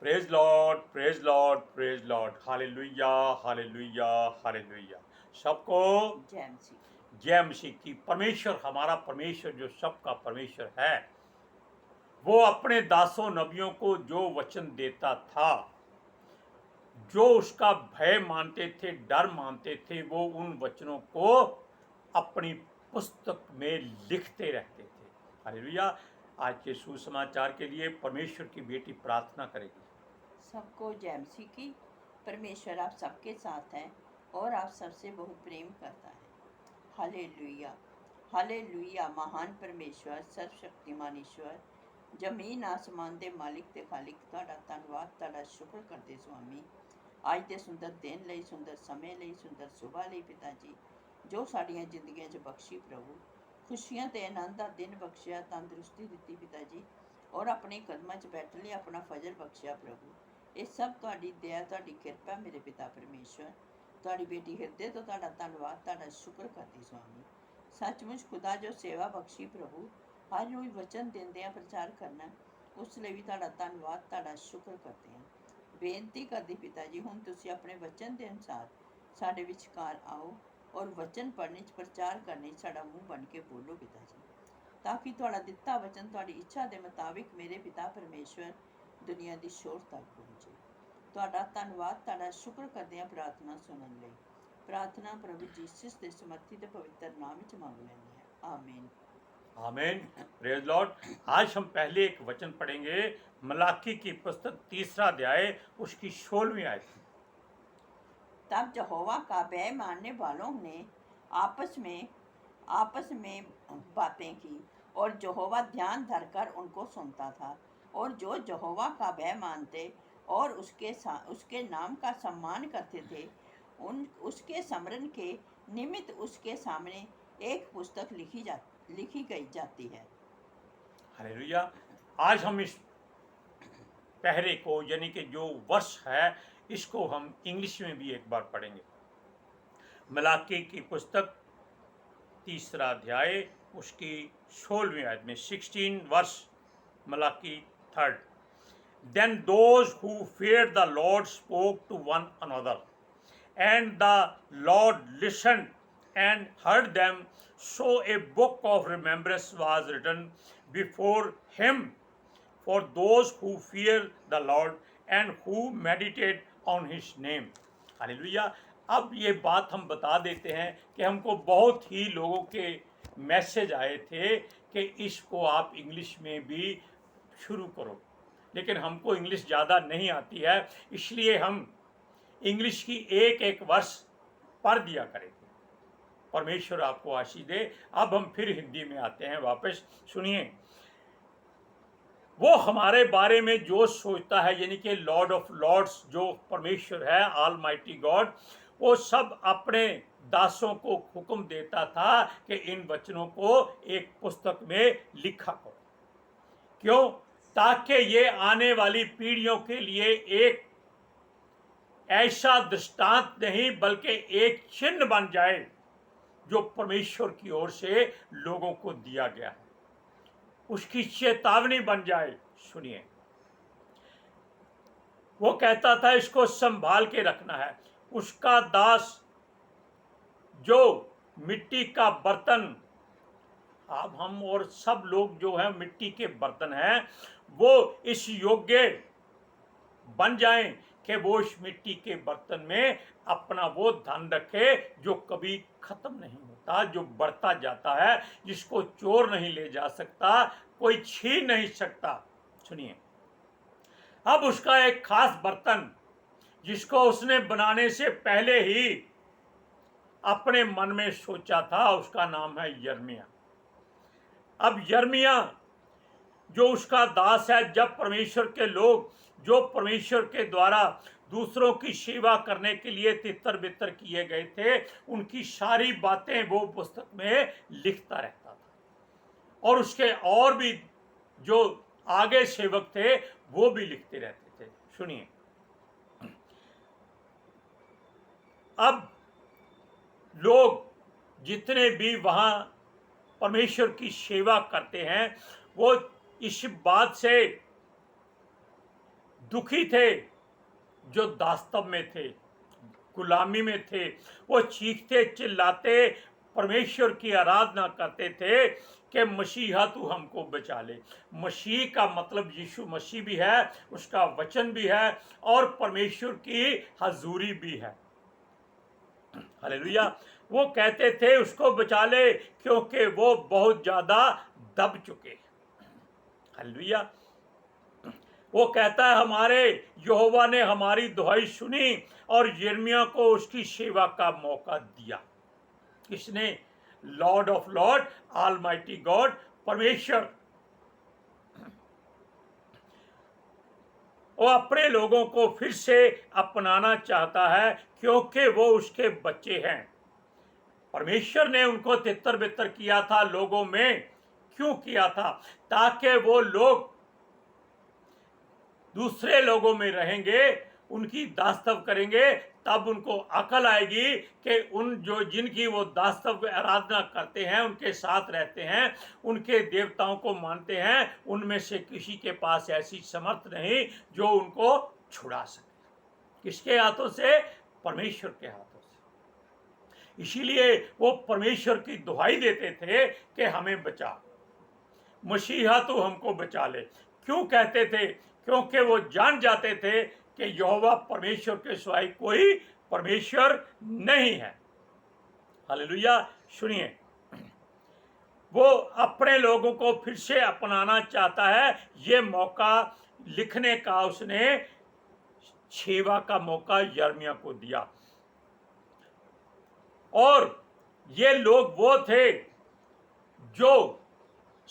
Praise Lord, praise Lord, praise Lord, hallelujah, hallelujah, hallelujah. सबको जय मसीह। जय मसीह की। परमेश्वर, हमारा परमेश्वर जो सबका परमेश्वर है, वो अपने दासों नबियों को जो वचन देता था, जो उसका भय मानते थे, डर मानते थे, वो उन वचनों को अपनी पुस्तक में लिखते रहते थे। हालेलुया। आज के सुसमाचार के लिए परमेश्वर की बेटी प्रार्थना करेगी। सबको जय मसीह की। परमेश्वर आप सबके साथ हैं और आप सबसे बहुत प्रेम करता है। Hallelujah, hallelujah. महान परमेश्वर, सर्वशक्तिमान ईश्वर, जमीन आसमान दे मालिक ते खालिक, तुहाडा धन्नवाद, तुहाडा शुक्र करते स्वामी। आज दे सुंदर दिन लई, सुंदर समय लई, सुंदर सुबह लई पिता जी, जो साड़ियां जिंदगियां च बख्शी प्रभु। खुशियां ते आनंद दा दिन बख्शिया, तंदुरुस्ती दित्ती पिता जी, और अपने कदमां च बैठने लई अपना फजल बख्शिया प्रभु। ये सब तुहाडी दया, तुहाडी किरपा मेरे पिता परमेश्वर। तुहाडी बेटी हिरदे तो तुहाडा धन्नवाद, तुहाडा शुक्र करदी स्वामी। सचमुच खुदा जो सेवा बख्शी प्रभु, हर रोज वचन देंदे प्रचार करना, उस लिए भी तुहाडा धन्नवाद, तुहाडा शुक्र करते हैं। बेनती करदी पिता जी, हुण तुसीं अपने वचन के अनुसार साडे विचकार आओ और वचन पढ़ने प्रचार करने साडा मूँह बन के बोलो पिता जी, ताकि तुहाडा दिता वचन तुहाडी इच्छा के मुताबिक मेरे पिता परमेश्वर दुनिया की शोर तक पहुँचे। तुहाडा धन्नवाद, तुहाडा शुक्र करदे हां प्रार्थना सुनने लई। प्रार्थना प्रभु जीसस के समर्थी ते पवित्र नाम च मंग लैंदे हां, आमीन। आमीन। Praise Lord. आज हम पहले एक वचन पढ़ेंगे, मलाकी की पुस्तक 3 अध्याय उसकी 16वीं आयत। तब यहोवा का भय मानने वालों ने आपस में बातें की, और यहोवा ध्यान धरकर उनको सुनता था। और जो यहोवा का भय मानते और उसके नाम का सम्मान करते थे, उसके स्मरण के निमित्त उसके सामने एक पुस्तक लिखी गई जाती है। हालेलुया। आज हम इस पहरे को, यानी कि जो वर्ष है, इसको हम इंग्लिश में भी एक बार पढ़ेंगे। मलाकी की पुस्तक 3 अध्याय उसकी 16वीं आयत में, 16 वर्ष, Malachi 3। Then those who feared the Lord spoke to one another, and the Lord listened and heard them. So a book of remembrance was written before him for those who fear the Lord and who meditate on his name. Hallelujah. अब ये बात हम बता देते हैं कि हमको बहुत ही लोगों के मैसेज आए थे कि इसको आप इंग्लिश में भी शुरू करो, लेकिन हमको इंग्लिश ज़्यादा नहीं आती है, इसलिए हम इंग्लिश की एक एक वर्ष पढ़ दिया करेंगे। परमेश्वर आपको आशीष दे। अब हम फिर हिंदी में आते हैं वापस। सुनिए, वो हमारे बारे में जो सोचता है, यानी कि लॉर्ड ऑफ लॉर्ड्स जो परमेश्वर है, ऑल माइटी गॉड, वो सब अपने दासों को हुक्म देता था कि इन वचनों को एक पुस्तक में लिखा करो। क्यों? ताकि ये आने वाली पीढ़ियों के लिए एक ऐसा दृष्टांत नहीं बल्कि एक चिन्ह बन जाए जो परमेश्वर की ओर से लोगों को दिया गया है, उसकी चेतावनी बन जाए। सुनिए, वो कहता था इसको संभाल के रखना है। उसका दास जो मिट्टी का बर्तन, अब हम और सब लोग जो है मिट्टी के बर्तन हैं, वो इस योग्य बन जाएं कि वो इस मिट्टी के बर्तन में अपना वो धन रखे जो कभी खत्म नहीं होता, जो बढ़ता जाता है, जिसको चोर नहीं ले जा सकता, कोई छीन नहीं सकता। सुनिए, अब उसका एक खास बर्तन जिसको उसने बनाने से पहले ही अपने मन में सोचा था, उसका नाम है यिर्मयाह। अब यिर्मयाह जो उसका दास है, जब परमेश्वर के लोग जो परमेश्वर के द्वारा दूसरों की सेवा करने के लिए तितर बितर किए गए थे, उनकी सारी बातें वो पुस्तक में लिखता रहता था, और उसके और भी जो आगे सेवक थे वो भी लिखते रहते थे। सुनिए, अब लोग जितने भी वहाँ परमेश्वर की सेवा करते हैं, वो इस बात से दुखी थे, जो दास्तव में थे, गुलामी में थे, वो चीखते चिल्लाते परमेश्वर की आराधना करते थे कि मसीहा तू हमको बचा ले। मसीह का मतलब यीशु मसीह भी है, उसका वचन भी है और परमेश्वर की हजूरी भी है। हालेलुया। वो कहते थे उसको बचा ले क्योंकि वो बहुत ज्यादा दब चुके। हालेलुया। वो कहता है हमारे यहोवा ने हमारी दुहाई सुनी और यिर्मयाह को उसकी सेवा का मौका दिया। किसने? Lord of Lord, almighty God, परमेश्वर। वो अपने लोगों को फिर से अपनाना चाहता है क्योंकि वो उसके बच्चे हैं। परमेश्वर ने उनको तितर बितर किया था लोगों में। क्यों किया था? ताकि वो लोग दूसरे लोगों में रहेंगे, उनकी दास्तव करेंगे, तब उनको अकल आएगी कि उन जो जिनकी वो दास्तव आराधना करते हैं, उनके साथ रहते हैं, उनके देवताओं को मानते हैं, उनमें से किसी के पास ऐसी समर्थ नहीं जो उनको छुड़ा सके। किसके हाथों से? परमेश्वर के हाथों से। इसीलिए वो परमेश्वर की दुहाई देते थे कि हमें बचा, मसीहा तू हमको बचा ले। क्यों कहते थे? क्योंकि वो जान जाते थे कि यहोवा परमेश्वर के सिवाय कोई परमेश्वर नहीं है। हालेलुया। सुनिए, वो अपने लोगों को फिर से अपनाना चाहता है। ये मौका लिखने का उसने सेवा का मौका यिर्मयाह को दिया। और ये लोग वो थे जो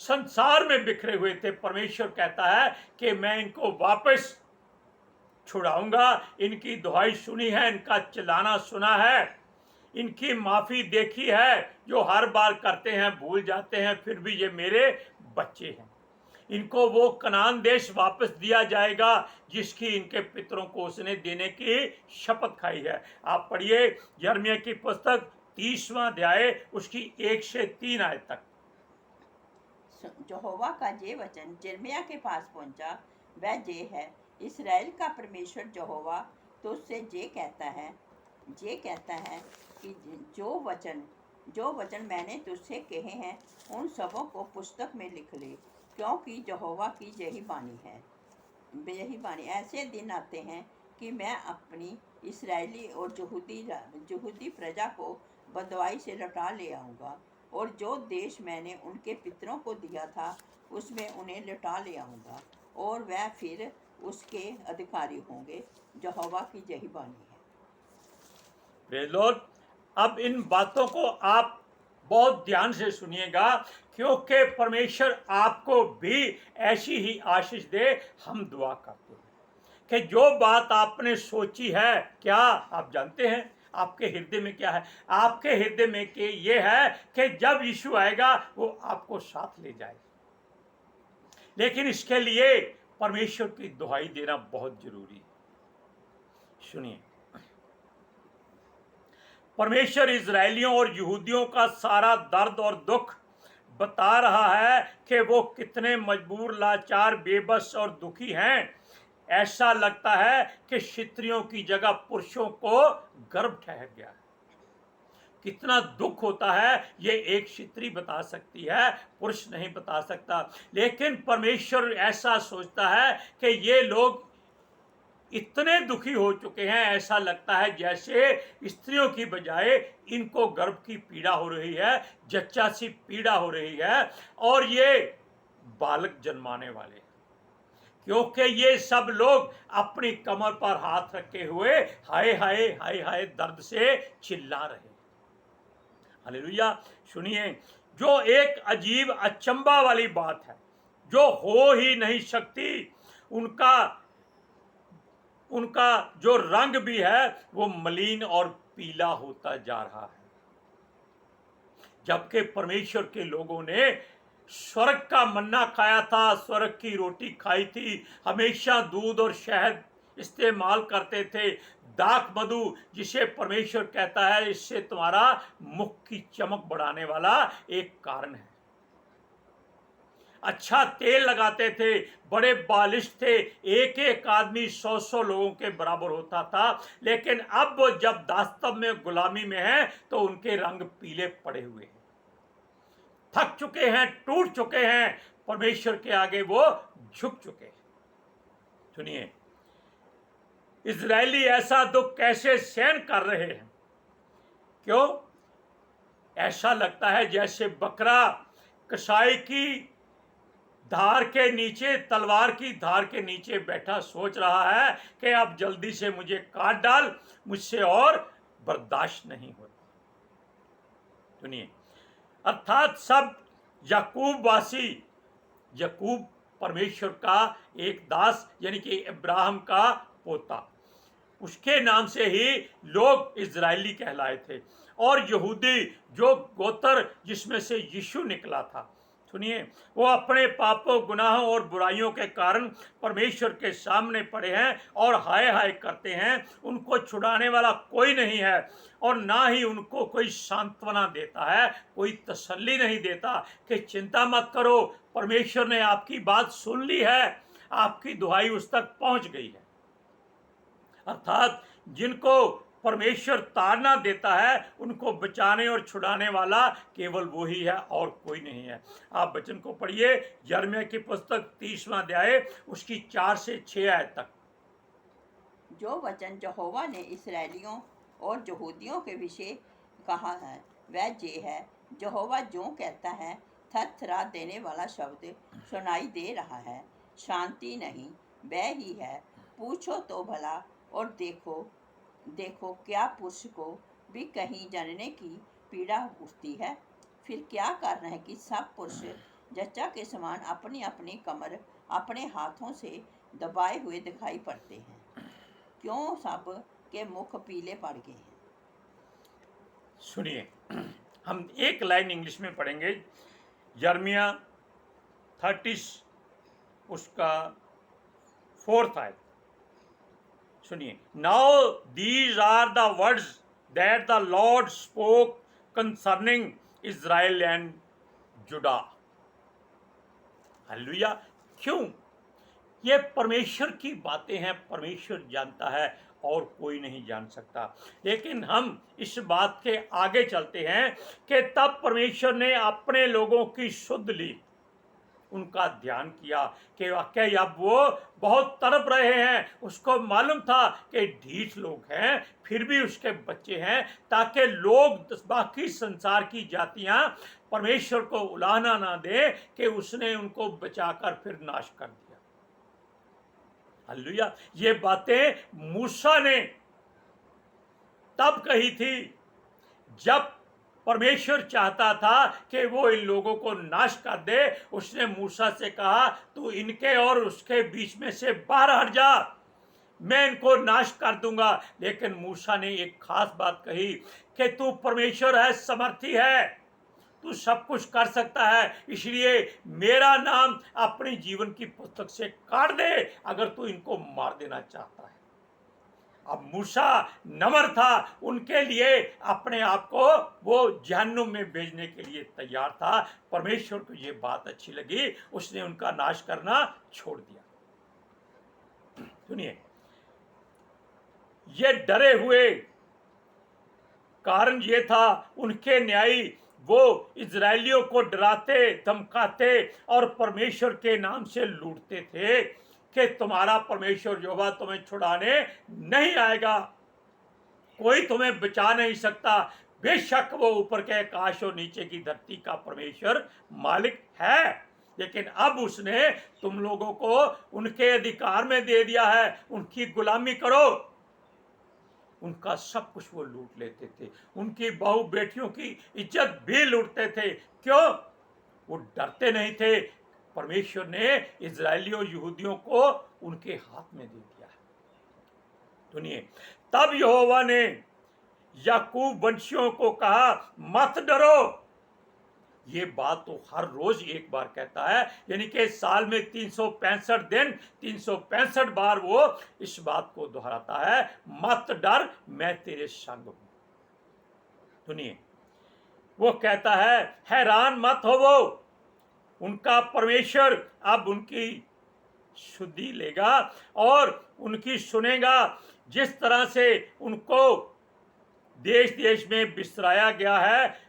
संसार में बिखरे हुए थे। परमेश्वर कहता है कि मैं इनको वापस छुड़ाऊंगा। इनकी दुहाई सुनी है, इनका चिल्लाना सुना है, इनकी माफी देखी है। जो हर बार करते हैं भूल जाते हैं, फिर भी ये मेरे बच्चे हैं। इनको वो कनान देश वापस दिया जाएगा जिसकी इनके पितरों को उसने देने की शपथ खाई है। आप पढ़िए यिर्मयाह की पुस्तक 30वां अध्याय उसकी 1 से 3 आयत तक। यहोवा का ये वचन यिर्मयाह के पास पहुंचा, वह ये है, इस्राएल का परमेश्वर यहोवा तुझसे ये कहता है कि जो वचन मैंने तुझसे कहे हैं उन सबों को पुस्तक में लिख ले, क्योंकि यहोवा की यही बानी ऐसे दिन आते हैं कि मैं अपनी इस्राएली और यहूदी प्रजा को बदवाई से लौटा ले आऊँगा, और जो देश मैंने उनके पितरों को दिया था उसमें उन्हें लौटा ले आऊँगा, और वह फिर उसके अधिकारी होंगे। यहोवा की यही बानी है। Praise Lord. अब इन बातों को आप बहुत ध्यान से सुनिएगा, क्योंकि परमेश्वर आपको भी ऐसी ही आशीष दे। हम दुआ करते हैं कि जो बात आपने सोची है, क्या आप जानते हैं आपके हृदय में क्या है? आपके हृदय में कि ये है कि जब यीशु आएगा वो आपको साथ ले जाए। लेकिन इसके लिए परमेश्वर की दुहाई देना बहुत जरूरी है। सुनिए, परमेश्वर इजरायलियों और यहूदियों का सारा दर्द और दुख बता रहा है कि वो कितने मजबूर, लाचार, बेबस और दुखी हैं। ऐसा लगता है कि स्त्रियों की जगह पुरुषों को गर्भ ठहर गया। कितना दुख होता है ये एक स्त्री बता सकती है, पुरुष नहीं बता सकता। लेकिन परमेश्वर ऐसा सोचता है कि ये लोग इतने दुखी हो चुके हैं, ऐसा लगता है जैसे स्त्रियों की बजाय इनको गर्भ की पीड़ा हो रही है, जच्चा सी पीड़ा हो रही है, और ये बालक जन्माने वाले, क्योंकि ये सब लोग अपनी कमर पर हाथ रखे हुए हाय हाय हाय हाय दर्द से चिल्ला रहे। हालेलुया। सुनिए, जो एक अजीब अचंभा वाली बात है, जो हो ही नहीं सकती, उनका जो रंग भी है वो मलिन और पीला होता जा रहा है। जबकि परमेश्वर के लोगों ने स्वर्ग का मन्ना खाया था, स्वर्ग की रोटी खाई थी, हमेशा दूध और शहद इस्तेमाल करते थे, दाख मधु, जिसे परमेश्वर कहता है इससे तुम्हारा मुख की चमक बढ़ाने वाला एक कारण है। अच्छा तेल लगाते थे, बड़े बालिश थे, एक एक आदमी 100-100 लोगों के बराबर होता था। लेकिन अब वो जब वास्तव में गुलामी में है तो उनके रंग पीले पड़े हुए हैं, थक चुके हैं, टूट चुके हैं, परमेश्वर के आगे वो झुक चुके हैं। सुनिए, इजरायली ऐसा दुख कैसे सहन कर रहे हैं? क्यों? ऐसा लगता है जैसे बकरा कसाई की धार के नीचे, तलवार की धार के नीचे बैठा सोच रहा है कि अब जल्दी से मुझे काट डाल, मुझसे और बर्दाश्त नहीं होता। सुनिए, अर्थात सब याकूब वासी, याकूब परमेश्वर का एक दास यानी कि इब्राहिम का पोता, उसके नाम से ही लोग इजरायली कहलाए थे, और यहूदी जो गोत्र जिसमें से यीशु निकला था। सुनिए, वो अपने पापों, गुनाहों और बुराइयों के कारण परमेश्वर के सामने पड़े हैं और हाय हाय करते हैं। उनको छुड़ाने वाला कोई नहीं है और ना ही उनको कोई सांत्वना देता है, कोई तसल्ली नहीं देता कि चिंता मत करो, परमेश्वर ने आपकी बात सुन ली है, आपकी दुहाई उस तक पहुंच गई है। अर्थात जिनको परमेश्वर ताड़ना देता है, उनको बचाने और छुड़ाने वाला केवल वो ही है और कोई नहीं है। आप वचन को पढ़िए, यिर्मयाह की पुस्तक 30वां अध्याय उसकी 4 से 6 आयत तक। जो वचन यहोवा ने इस्राएलियों और यहूदियों के विषय कहा है वह ये है, यहोवा जो कहता है, थरथरा देने वाला शब्द सुनाई दे रहा है, शांति नहीं, वह ही है, पूछो तो भला और देखो, देखो क्या पुरुष को भी कहीं जानने की पीड़ा उठती है? फिर क्या कारण है कि सब पुरुष जच्चा के समान अपनी अपनी कमर अपने हाथों से दबाए हुए दिखाई पड़ते हैं? क्यों सब के मुख पीले पड़ गए हैं? सुनिए, हम एक लाइन इंग्लिश में पढ़ेंगे, यिर्मयाह 30 उसका 4th आयत। सुनिए, now these are the words that the Lord spoke concerning Israel and Judah. Hallelujah. क्यों? ये परमेश्वर की बातें हैं, परमेश्वर जानता है और कोई नहीं जान सकता। लेकिन हम इस बात के आगे चलते हैं कि तब परमेश्वर ने अपने लोगों की सुध ली, उनका ध्यान किया कि वाकई अब वो बहुत तड़प रहे हैं। उसको मालूम था कि ढीठ लोग हैं, फिर भी उसके बच्चे हैं, ताकि लोग, बाकी संसार की जातियां परमेश्वर को उलाहना ना दे कि उसने उनको बचाकर फिर नाश कर दिया। हालेलुया। ये बातें मूसा ने तब कही थी जब परमेश्वर चाहता था कि वो इन लोगों को नाश कर दे। उसने मूसा से कहा, तू इनके और उसके बीच में से बाहर हट जा, मैं इनको नाश कर दूंगा। लेकिन मूसा ने एक खास बात कही कि तू परमेश्वर है, समर्थी है, तू सब कुछ कर सकता है, इसलिए मेरा नाम अपनी जीवन की पुस्तक से काट दे अगर तू इनको मार देना चाहता है। अब मूसा नम्र था, उनके लिए अपने आप को वो जहन्नुम में भेजने के लिए तैयार था। परमेश्वर को ये बात अच्छी लगी, उसने उनका नाश करना छोड़ दिया। सुनिए, ये डरे हुए कारण ये था, उनके न्यायी वो इजरायलियों को डराते, धमकाते और परमेश्वर के नाम से लूटते थे कि तुम्हारा परमेश्वर यहोवा तुम्हें छुड़ाने नहीं आएगा, कोई तुम्हें बचा नहीं सकता। बेशक वो ऊपर के आकाश और नीचे की धरती का परमेश्वर मालिक है, लेकिन अब उसने तुम लोगों को उनके अधिकार में दे दिया है, उनकी गुलामी करो। उनका सब कुछ वो लूट लेते थे, उनकी बहू बेटियों की इज्जत भी लूटते थे। क्यों? वो डरते नहीं थे। परमेश्वर ने इजरायलियों, यहूदियों को उनके हाथ में दे दिया। सुनिए, तब यहोवा ने याकूब वंशियों को कहा, मत डरो। ये बात तो हर रोज एक बार कहता है, यानी कि साल में 365 दिन 365 बार वो इस बात को दोहराता है, मत डर, मैं तेरे संग हूं। सुनिए, वो कहता है, हैरान मत हो, वो उनका परमेश्वर अब उनकी शुद्धि लेगा और उनकी सुनेगा। जिस तरह से उनको देश देश में बिसराया गया है,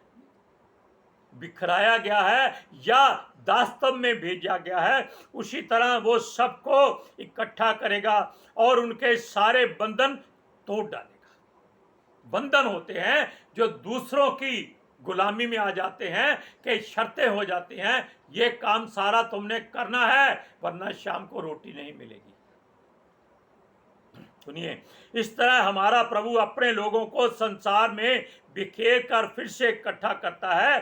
बिखराया गया है या दास्तव में भेजा गया है, उसी तरह वो सबको इकट्ठा करेगा और उनके सारे बंधन तोड़ डालेगा। बंधन होते हैं जो दूसरों की गुलामी में आ जाते हैं, कि शर्तें हो जाती हैं, ये काम सारा तुमने करना है वरना शाम को रोटी नहीं मिलेगी। सुनिए, इस तरह हमारा प्रभु अपने लोगों को संसार में बिखेर कर फिर से इकट्ठा करता है,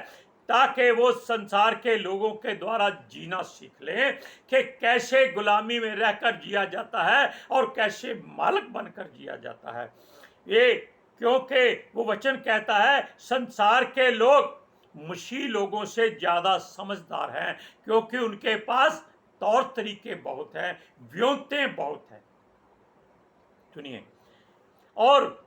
ताकि वो संसार के लोगों के द्वारा जीना सीख लें कि कैसे गुलामी में रहकर जिया जाता है और कैसे मालिक बनकर जिया जाता है। ये क्योंकि वो वचन कहता है संसार के लोग मसीह लोगों से ज्यादा समझदार हैं, क्योंकि उनके पास तौर तरीके बहुत हैं, व्योमतें बहुत हैं। सुनिए, और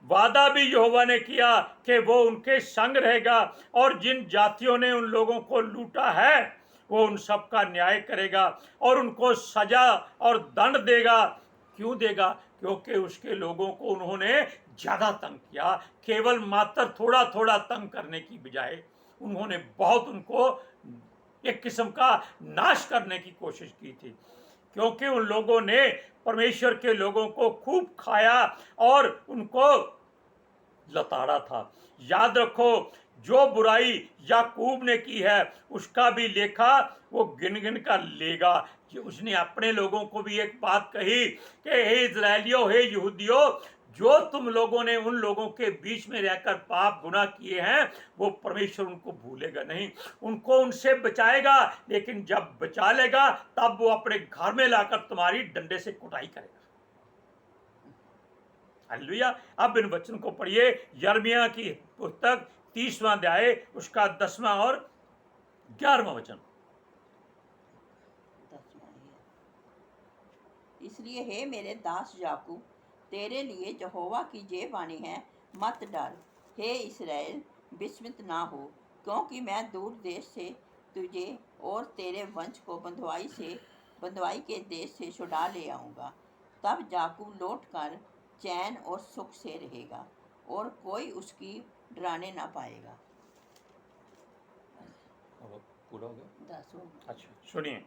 वादा भी यहोवा ने किया कि वो उनके संग रहेगा और जिन जातियों ने उन लोगों को लूटा है वो उन सब का न्याय करेगा और उनको सजा और दंड देगा। क्यों देगा? क्योंकि उसके लोगों को उन्होंने ज्यादा तंग किया। केवल मात्र थोड़ा थोड़ा तंग करने की बजाय उन्होंने बहुत उनको एक किस्म का नाश करने की कोशिश की थी, क्योंकि उन लोगों ने परमेश्वर के लोगों को खूब खाया और उनको लताड़ा था। याद रखो, जो बुराई याकूब ने की है उसका भी लेखा वो गिन गिन कर लेगा। कि उसने अपने लोगों को भी एक बात कही कि हे इजराइलियों, हे यहूदियों, जो तुम लोगों ने उन लोगों के बीच में रहकर पाप गुनाह किए हैं वो परमेश्वर उनको भूलेगा नहीं, उनको उनसे बचाएगा, लेकिन जब बचा लेगा तब वो अपने घर में लाकर तुम्हारी डंडे से कुटाई करेगा। हालेलुया। अब इन वचन को पढ़िए, यिर्मयाह की पुस्तक 30वां अध्याय उसका 10वां और 11वां वचन। इसलिए हे मेरे दास याकूब, तेरे लिए यहोवा की ये वाणी है, मत डर। हे इस्राएल, विस्मित ना हो, क्योंकि मैं दूर देश से तुझे और तेरे वंश को बंधुआई के देश से छुड़ा ले आऊँगा। तब याकूब लौट कर चैन और सुख से रहेगा और कोई उसकी डराने ना पाएगा। पूरा हो गया? 10वां। अच्छा, सुनिए,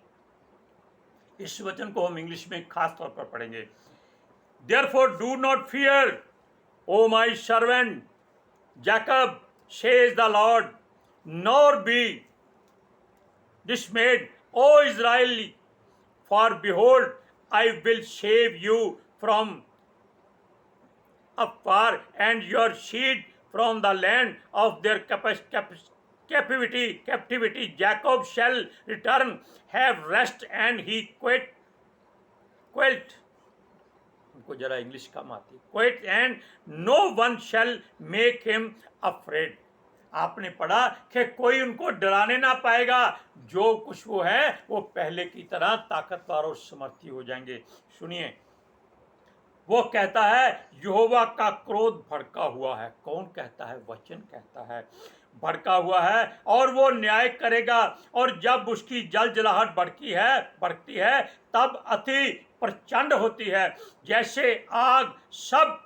इस वचन को हम इंग्लिश में खास तौर पर पढ़ेंगे। Therefore do not fear, O my servant Jacob, says the Lord, nor be dismayed, O Israel, for behold, I will save you from afar and your seed from the land of their captivity. Jacob shall return, have rest, and he quilt. उनको जरा English कम आती। Quiet and no one shall make him afraid. आपने पढ़ा कि कोई उनको डराने ना पाएगा, जो कुछ वो है वो पहले की तरह ताकतवर और समर्थी हो जाएंगे। सुनिए, वो कहता है यहोवा का क्रोध भड़का हुआ है। कौन कहता है? वचन कहता है भड़का हुआ है और वो न्याय करेगा। और जब उसकी जलजलाहट भड़कती है तब अति प्रचंड होती है, जैसे आग सब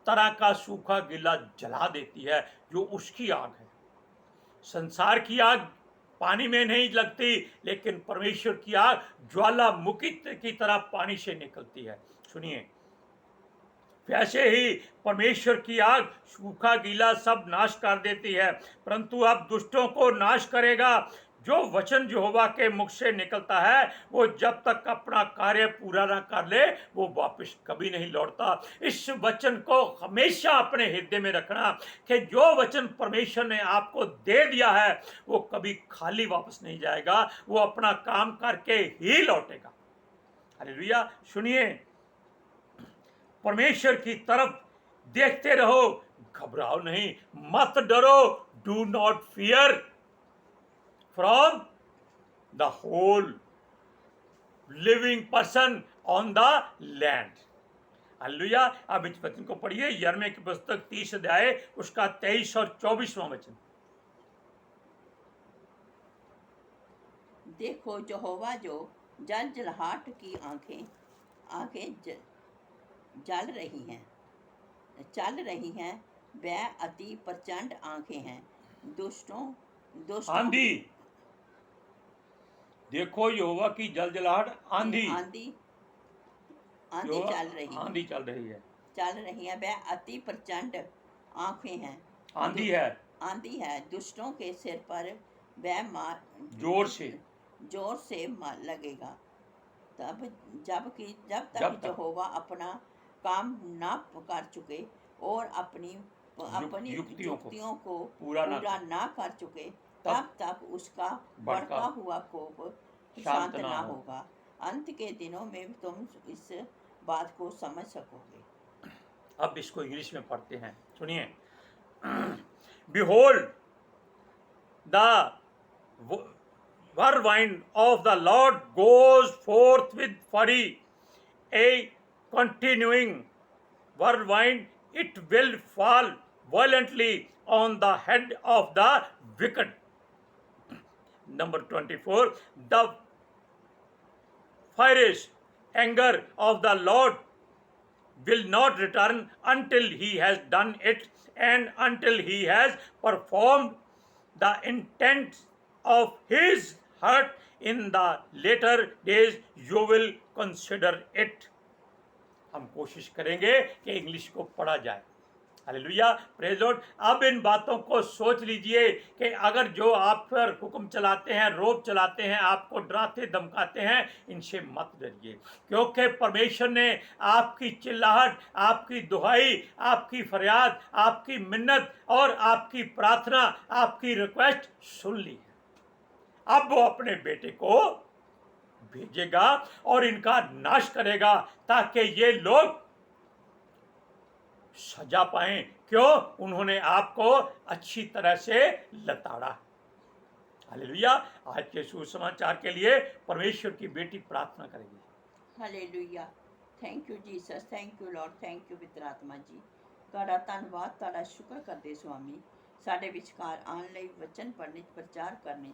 तरह का सूखा गीला जला देती है, जो उसकी आग है। संसार की आग पानी में नहीं लगती, लेकिन परमेश्वर की आग ज्वालामुखी की तरह पानी से निकलती है। सुनिए, वैसे ही परमेश्वर की आग सूखा गीला सब नाश कर देती है, परंतु अब दुष्टों को नाश करेगा। जो वचन यहोवा के मुख से निकलता है वो जब तक अपना कार्य पूरा ना कर ले वो वापस कभी नहीं लौटता। इस वचन को हमेशा अपने हृदय में रखना कि जो वचन परमेश्वर ने आपको दे दिया है वो कभी खाली वापस नहीं जाएगा, वो अपना काम करके ही लौटेगा। हालेलुया। सुनिए, परमेश्वर की तरफ देखते रहो, घबराओ नहीं, मत डरो। Do not fear from the whole living person on the land. Hallelujah. अब इस वचन को पढ़िए, यिर्मयाह की पुस्तक 30 अध्याय उसका 23 और 24वां वचन। देखो यहोवा जो जलजलाहट की आंखें जल रही हैं, चल रही हैं, वह अति प्रचंड आंखें हैं। दुष्टों आंधी, देखो यहोवा की जलजलाहट आंधी, आंधी यहोवा चल रही है, आंधी चल रही है, वह अति प्रचंड आंखें हैं। आंधी है, आंधी है, दुष्टों के सिर पर वह जोर से लगेगा। जब तक तक यहोवा अपना काम ना कर चुके और अपनी युक्तियों को पूरा ना कर चुके, तब तक उसका भड़का भड़का हुआ कोप शांत ना होगा। अंत के दिनों में तुम इस बात को समझ सकोगे। अब इसको इंग्लिश में पढ़ते हैं, सुनिए। Behold, the whirlwind of the Lord goes forth with fury, a continuing whirlwind. It will fall violently on the head of the wicked. Number 24, the furious anger of the Lord will not return until he has done it, and until he has performed the intent of his heart in the later days you will consider it. हम कोशिश करेंगे कि English को पढ़ा जाए। Hallelujah, praise Lord. अब इन बातों को सोच लीजिए कि अगर जो आप पर हुक्म चलाते हैं, रोब चलाते हैं, आपको डराते धमकाते हैं, इनसे मत डरिए, क्योंकि परमेश्वर ने आपकी चिल्लाहट, आपकी दुहाई, आपकी फरियाद, आपकी मिन्नत और आपकी प्रार्थना, आपकी रिक्वेस्ट सुन ली है। अब वो अपने बेटे को भेजेगा और इनका नाश करेगा ताकि ये लोग सजा पाएं। क्यों? उन्होंने आपको अच्छी तरह से लताड़ा। हालेलुया। आज के सुसमाचार के लिए परमेश्वर की बेटी प्रार्थना करेगी। Hallelujah. Thank you Jesus, thank you Lord, thank you पवित्र आत्मा जी। ਤੁਹਾਡਾ ਧੰਨਵਾਦ, ਤੁਹਾਡਾ ਸ਼ੁਕਰ ਕਰਦੇ ਸੁਆਮੀ, ਸਾਡੇ ਵਿਚਕਾਰ ਆਉਣ ਲਈ, ਵਚਨ ਪੜ੍ਹਨੇ, ਪ੍ਰਚਾਰ ਕਰਨੇ,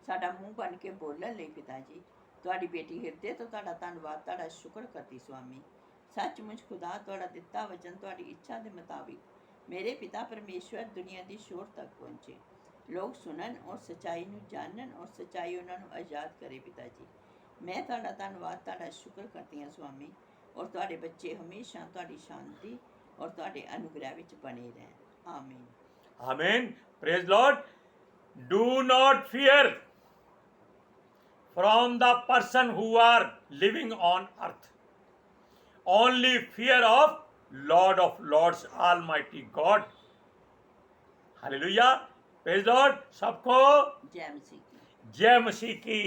ਸਾਡਾ ਮੂੰਹ ਬਣ ਕੇ ਬੋਲਣ ਲਈ ਪਿਤਾ ਜੀ। ਤੁਹਾਡੀ ਬੇਟੀ ਹਿਰਦੇ ਤੋਂ ਤੁਹਾਡਾ ਧੰਨਵਾਦ, ਤੁਹਾਡਾ ਸ਼ੁਕਰ ਕਰਦੀ ਸੁਆਮੀ। सचमुच खुदा ਤੁਹਾਡਾ ਦਿੱਤਾ ਵਚਨ ਤੁਹਾਡੀ ਇੱਛਾ ਦੇ ਮੁਤਾबिक ਮੇਰੇ ਪਿਤਾ ਪਰਮੇਸ਼ਵਰ ਦੁਨੀਆ ਦੀ ਸ਼ੋਰ ਤੱਕ ਪਹੁੰਚੇ, ਲੋਕ ਸੁਣਨ ਔਰ ਸੱਚਾਈ ਨੂੰ ਜਾਣਨ ਔਰ ਸੱਚਾਈ ਉਹਨਾਂ ਨੂੰ ਆਜ਼ਾਦ ਕਰੇ ਪਿਤਾ ਜੀ। ਮੈਂ ਤੁਹਾਡਾ ਧੰਨਵਾਦ, ਤੁਹਾਡਾ ਸ਼ੁਕਰ ਕਰਦੀ ਹਾਂ ਸੁਆਮੀ, ਔਰ ਤੁਹਾਡੇ ਬੱਚੇ ਹਮੇਸ਼ਾ ਤੁਹਾਡੀ ਸ਼ਾਂਤੀ ਔਰ ਤੁਹਾਡੇ ਅਨੁਗ੍ਰਹਿ ਵਿੱਚ ਬਣੇ ਰਹਿਣ। ਆਮੀਨ। आमीन। Praise Lord. Do not fear from the person who are living on earth, only fear of Lord of Lords, Almighty God. Hallelujah, praise Lord. सबको जय मसीह की। जय मसीह की।